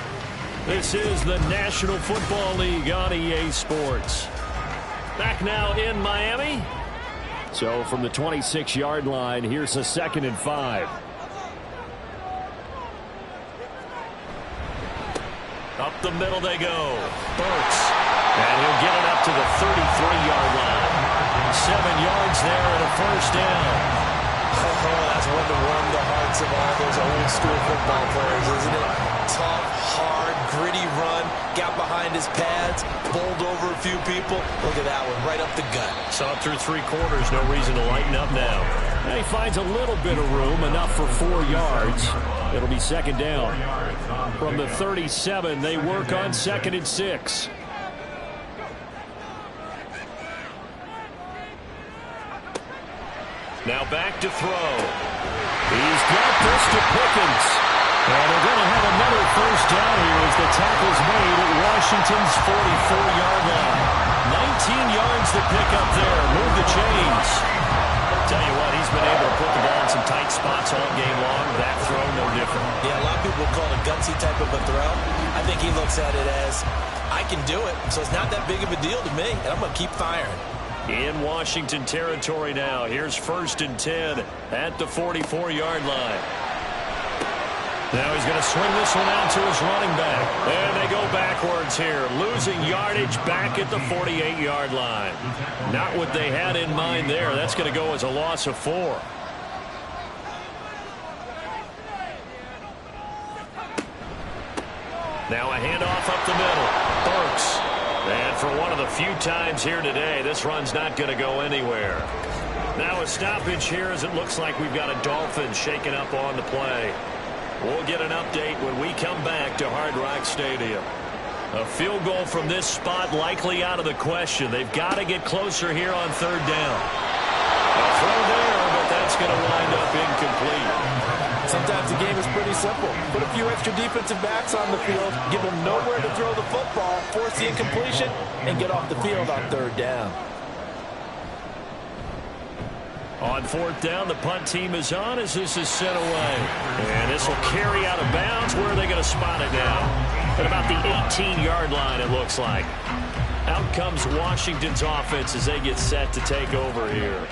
This is the National Football League on EA Sports. Back now in Miami. So from the 26-yard line, here's a 2nd and 5. Up the middle they go. Burks. And he'll get it up to the 33-yard line. 7 yards there and a 1st down. Oh, that's one to warm the hearts of all those old school football players, isn't it? Tough, hard, gritty run. Got behind his pads, bowled over a few people. Look at that one, right up the gut. Saw it through 3 quarters, no reason to lighten up now. And he finds a little bit of room, enough for 4 yards. It'll be second down. From the 37, they work on 2nd and 6. Now back to throw. He's got this to Pickens. And they're going to have another 1st down here as the tackle's made at Washington's 44-yard line. 19 yards to pick up there. Move the chains. Tell you what, he's been able to put the ball in some tight spots all game long. That throw, no different. Yeah, a lot of people call it a gutsy type of a throw. I think he looks at it as, I can do it, so it's not that big of a deal to me, and I'm going to keep firing. In Washington territory now. Here's 1st and 10 at the 44-yard line. Now he's going to swing this one out to his running back. And they go backwards here, losing yardage back at the 48-yard line. Not what they had in mind there. That's going to go as a loss of 4. Now a handoff up the middle. Burks. And for one of the few times here today, this run's not going to go anywhere. Now a stoppage here as it looks like we've got a Dolphin shaking up on the play. We'll get an update when we come back to Hard Rock Stadium. A field goal from this spot likely out of the question. They've got to get closer here on 3rd down. A throw there, but that's going to wind up incomplete. Sometimes the game is pretty simple. Put a few extra defensive backs on the field, give them nowhere to throw the football, force the incompletion, and get off the field on 3rd down. On 4th down, the punt team is on as this is sent away. And this will carry out of bounds. Where are they going to spot it now? At about the 18-yard line, it looks like. Out comes Washington's offense as they get set to take over here.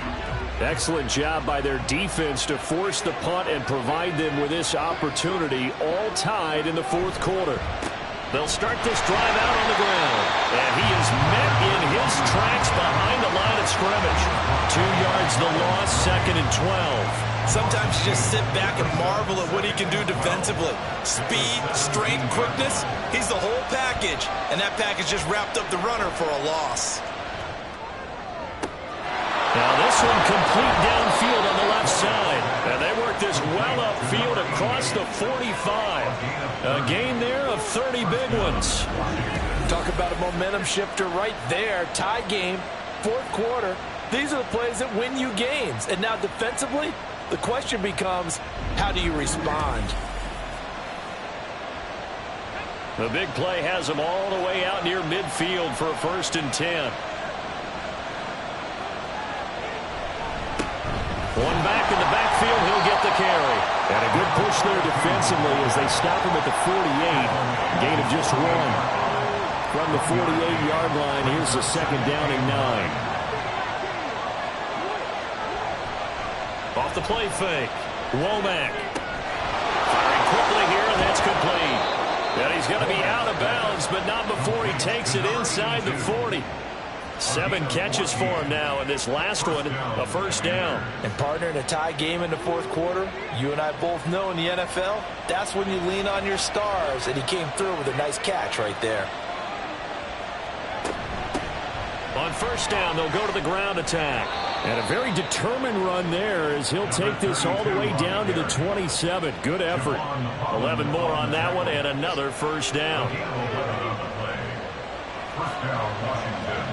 Excellent job by their defense to force the punt and provide them with this opportunity, all tied in the 4th quarter. They'll start this drive out on the ground. And he is met in his tracks behind the line of scrimmage. 2 yards the loss, 2nd and 12. Sometimes you just sit back and marvel at what he can do defensively. Speed, strength, quickness, he's the whole package. And that package just wrapped up the runner for a loss. Now this one complete downfield on the left side. And they work this well upfield across the 45. A gain there of 30 big ones. Talk about a momentum shifter right there. Tie game, 4th quarter. These are the plays that win you games. And now defensively, the question becomes, how do you respond? The big play has them all the way out near midfield for a 1st and 10. One back in the backfield, he'll get the carry. And a good push there defensively as they stop him at the 48. Gain of just 1. From the 48-yard line, here's the second down and 9. Off the play fake. Womack. Firing quickly here, and that's complete. And he's going to be out of bounds, but not before he takes it inside the 40. 7 catches for him now, and this last one, a first down. And partner, in a tie game in the fourth quarter, you and I both know in the NFL, that's when you lean on your stars, and he came through with a nice catch right there. On first down, they'll go to the ground attack. And a very determined run there as he'll take this all the way down to the 27. Good effort. 11 more on that one, and another first down. First down, Washington.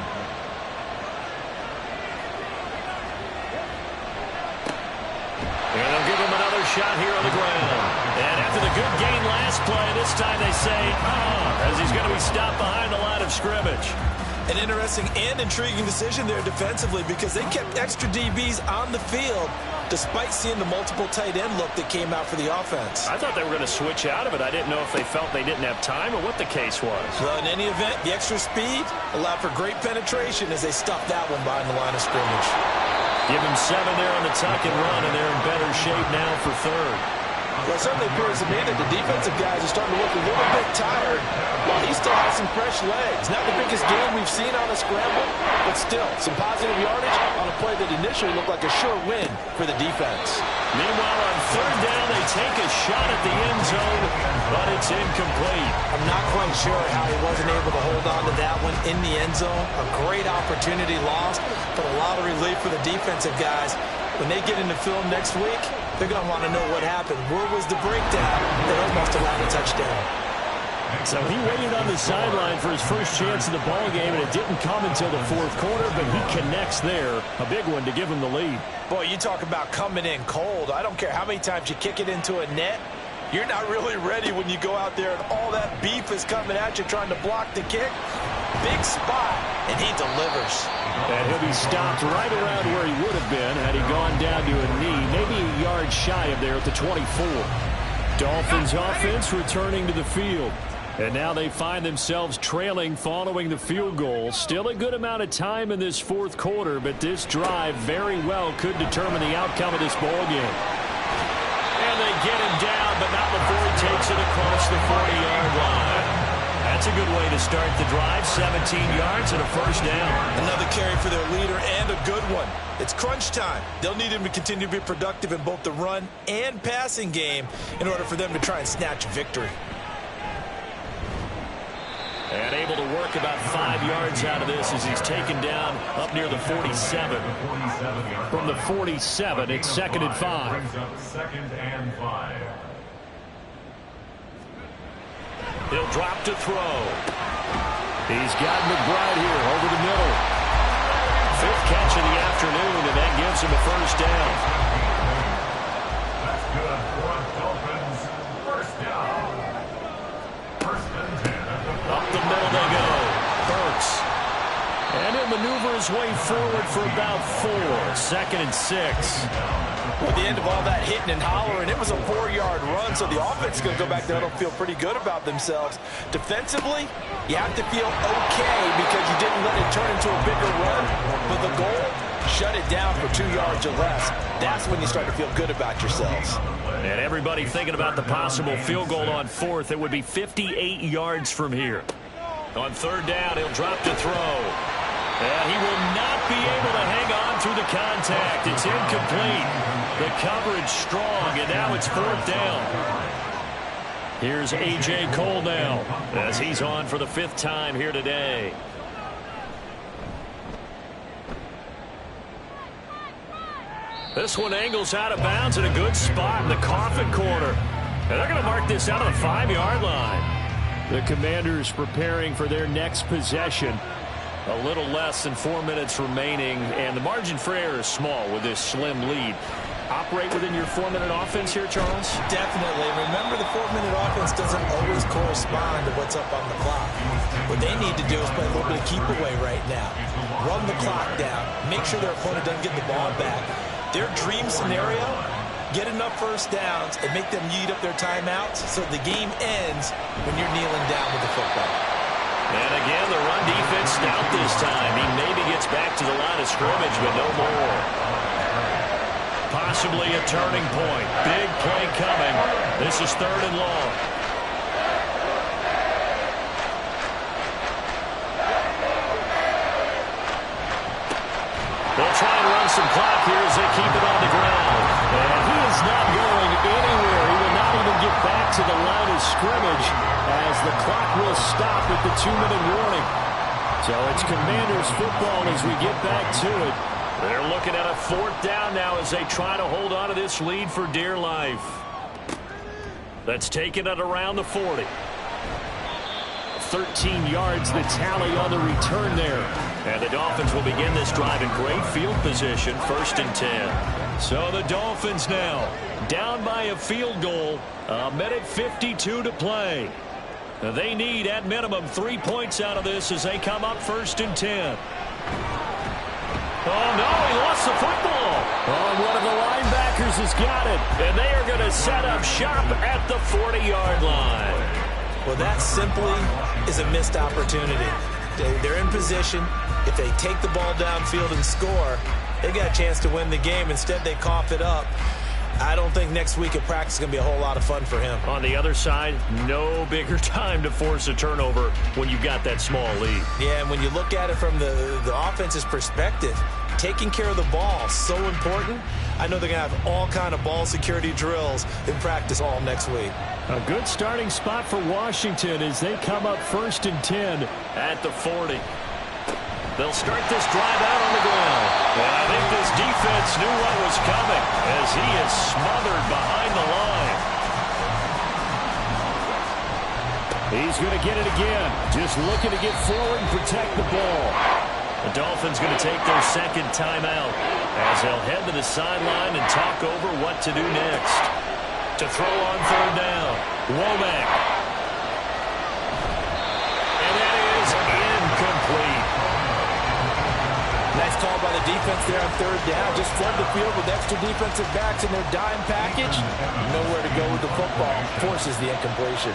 And they'll give him another shot here on the ground. And after the good gain last play, this time they say, as he's going to be stopped behind the line of scrimmage. An interesting and intriguing decision there defensively because they kept extra DBs on the field despite seeing the multiple tight end look that came out for the offense. I thought they were going to switch out of it. I didn't know if they felt they didn't have time or what the case was. Well, in any event, the extra speed allowed for great penetration as they stuffed that one behind the line of scrimmage. Give him 7 there on the tuck and run, and they're in better shape now for third. Well, it certainly appears to me that the defensive guys are starting to look a little bit tired while he still has some fresh legs. Not the biggest game we've seen on a scramble, but still some positive yardage on a play that initially looked like a sure win for the defense. Meanwhile, on third down, they take a shot at the end zone, but it's incomplete. I'm not quite sure how he wasn't able to hold on to that one in the end zone. A great opportunity lost, but a lot of relief for the defensive guys. When they get into film next week, they're going to want to know what happened. Where was the breakdown that almost allowed a touchdown? So he waited on the sideline for his first chance in the ball game, and it didn't come until the fourth quarter, but he connects there. A big one to give him the lead. Boy, you talk about coming in cold. I don't care how many times you kick it into a net. You're not really ready when you go out there and all that beef is coming at you trying to block the kick. Big spot, and he delivers. And he'll be stopped right around where he would have been had he gone down to a knee, maybe a yard shy of there at the 24. Dolphins offense returning to the field. And now they find themselves trailing following the field goal. Still a good amount of time in this fourth quarter, but this drive very well could determine the outcome of this ball game. And they get him down, but not before he takes it across the 40-yard line. That's a good way to start the drive. 17 yards and a first down. Another carry for their leader and a good one. It's crunch time. They'll need him to continue to be productive in both the run and passing game in order for them to try and snatch victory. And able to work about 5 yards out of this as he's taken down up near the 47. From the 47, it's 2nd and 5. 2nd and 5. He'll drop to throw. He's got McBride here over the middle. 5th catch of the afternoon, and that gives him a first down. That's good for Dolphins. First down. 1st and 10. Up the middle they go. Burks. And he'll maneuver his way forward for about 4. 2nd and 6. At the end of all that hitting and hollering, it was a 4-yard run, so the offense is going to go back there and feel pretty good about themselves. Defensively, you have to feel okay because you didn't let it turn into a bigger run. But the goal, shut it down for 2 yards or less. That's when you start to feel good about yourselves. And everybody thinking about the possible field goal on 4th. It would be 58 yards from here. On 3rd down, he'll drop to throw. And he will not be able to hang on through the contact. It's incomplete. The coverage strong, and now it's 4th down. Here's A.J. Cole now as he's on for the 5th time here today. This one angles out of bounds in a good spot in the coffin corner. And they're going to mark this out of the 5-yard line. The Commanders preparing for their next possession. A little less than 4 minutes remaining, and the margin for error is small with this slim lead. Operate within your 4-minute offense here, Charles? Definitely. Remember, the 4-minute offense doesn't always correspond to what's up on the clock. What they need to do is play a little bit of keep away right now. Run the clock down. Make sure their opponent doesn't get the ball back. Their dream scenario get enough first downs and make them eat up their timeouts so the game ends when you're kneeling down with the football. And again, the run defense stout this time. He maybe gets back to the line of scrimmage, but no more. Possibly a turning point. Big play coming. This is 3rd and long. They'll try and run some clock here as they keep it on the ground. And he is not going anywhere. He will not even get back to the line of scrimmage as the clock will stop with the 2-minute warning. So it's Commanders football as we get back to it. They're looking at a 4th down now as they try to hold on to this lead for dear life. That's taken at around the 40. 13 yards the tally on the return there. And the Dolphins will begin this drive in great field position, 1st and 10. So the Dolphins now down by a field goal, 1:52 to play. They need at minimum 3 points out of this as they come up 1st and 10. Oh, no, he lost the football. Oh, one of the linebackers has got it. And they are going to set up shop at the 40-yard line. Well, that simply is a missed opportunity. They're in position. If they take the ball downfield and score, they got a chance to win the game. Instead, they cough it up. I don't think next week at practice is going to be a whole lot of fun for him. On the other side, no bigger time to force a turnover when you've got that small lead. Yeah, and when you look at it from the offense's perspective, taking care of the ball, so important. I know they're going to have all kind of ball security drills in practice all next week. A good starting spot for Washington as they come up 1st and 10 at the 40. They'll start this drive out on the ground. And I think this defense knew what was coming as he is smothered behind the line. He's going to get it again. Just looking to get forward and protect the ball. The Dolphins going to take their 2nd timeout as they'll head to the sideline and talk over what to do next. To throw on 3rd down, Womack. And that is incomplete. Nice call by the defense there on 3rd down. Just flood the field with extra defensive backs in their dime package. Nowhere to go with the football. Forces the incompletion.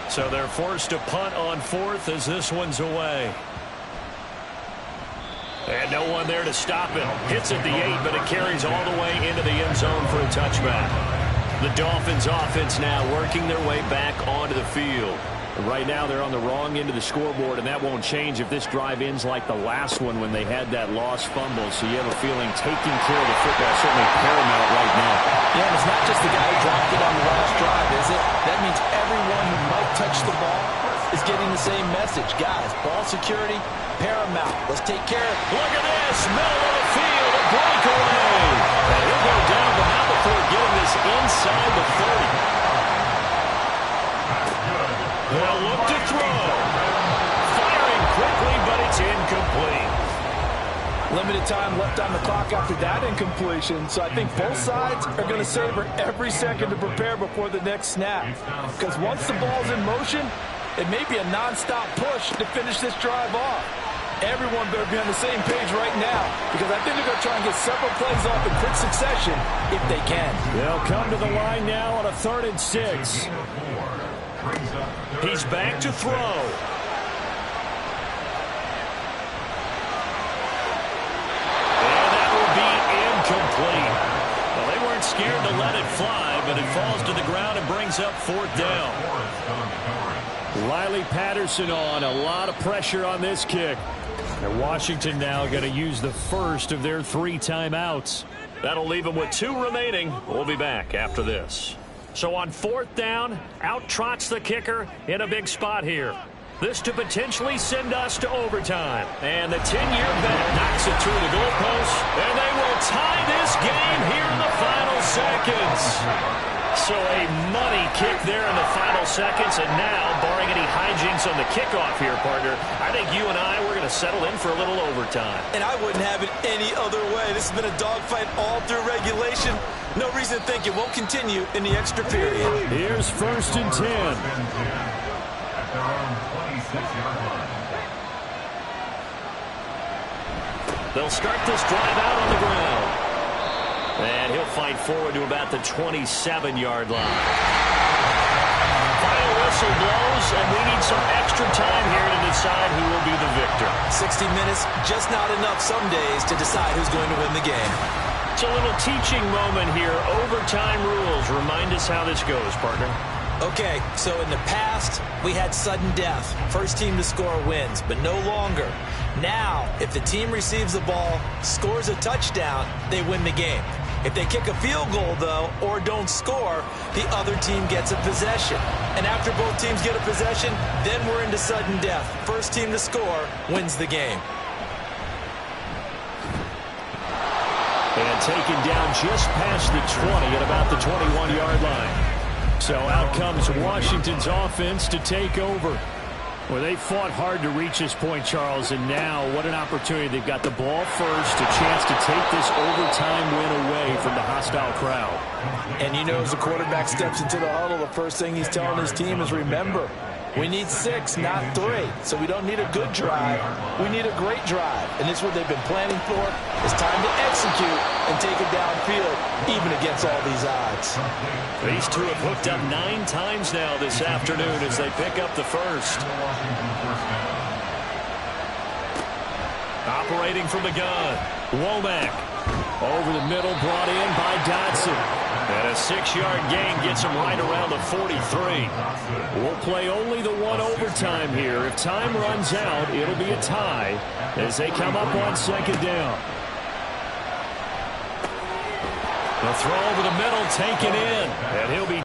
So they're forced to punt on 4th as this one's away. And no one there to stop it. Hits at the 8, but it carries all the way into the end zone for a touchback. The Dolphins offense now working their way back onto the field. Right now they're on the wrong end of the scoreboard, and that won't change if this drive ends like the last one when they had that lost fumble. So you have a feeling taking care of the football is certainly paramount right now. Yeah, and it's not just the guy who dropped it on the last drive, is it? That means everyone who might touch the ball is getting the same message. Guys, ball security, paramount. Let's take care of it. Look at this. Middle of the field, a breakaway. And he'll go down, but not before getting this inside the 30. They'll look to throw. Firing quickly, but it's incomplete. Limited time left on the clock after that incompletion, so I think both sides are going to savor every second to prepare before the next snap. Because once the ball's in motion, it may be a nonstop push to finish this drive off. Everyone better be on the same page right now, because I think they're going to try and get several plays off in quick succession if they can. They'll come to the line now on a 3rd and 6. He's back to throw. And that will be incomplete. Well, they weren't scared to let it fly, but it falls to the ground and brings up 4th down. Riley Patterson on. A lot of pressure on this kick. And Washington now going to use the first of their 3 timeouts. That'll leave them with 2 remaining. We'll be back after this. So on 4th down, out trots the kicker in a big spot here. This to potentially send us to overtime. And the 10-year vet knocks it through the goalpost. And they will tie this game here in the final seconds. So a money kick there in the final seconds. And now, barring any hijinks on the kickoff here, partner, I think you and I, we're going to settle in for a little overtime. And I wouldn't have it any other way. This has been a dogfight all through regulation. No reason to think it won't continue in the extra period. Here's 1st and 10. They'll start this drive out on the ground. And he'll fight forward to about the 27-yard line. Final whistle blows, and we need some extra time here to decide who will be the victor. 60 minutes, just not enough some days to decide who's going to win the game. It's a little teaching moment here. Overtime rules. Remind us how this goes, partner. Okay, so in the past, we had sudden death. First team to score wins, but no longer. Now, if the team receives the ball, scores a touchdown, they win the game. If they kick a field goal, though, or don't score, the other team gets a possession. And after both teams get a possession, then we're into sudden death. First team to score wins the game. And taken down just past the 20 at about the 21-yard line. So out comes Washington's offense to take over. Well, they fought hard to reach this point, Charles, and now what an opportunity. They've got the ball first, a chance to take this overtime win away from the hostile crowd. And you know, as the quarterback steps into the huddle, the first thing he's telling his team is, remember, we need 6, not 3. So we don't need a good drive. We need a great drive. And this is what they've been planning for. It's time to execute and take it downfield, even against all these odds. These two have hooked up 9 times now this afternoon as they pick up the first. Operating from the gun, Womack. Over the middle, brought in by Dotson. And a 6-yard gain gets him right around the 43. We'll play only the one overtime here. If time runs out, it'll be a tie as they come up on second down. The throw over the middle, taken in, and he'll be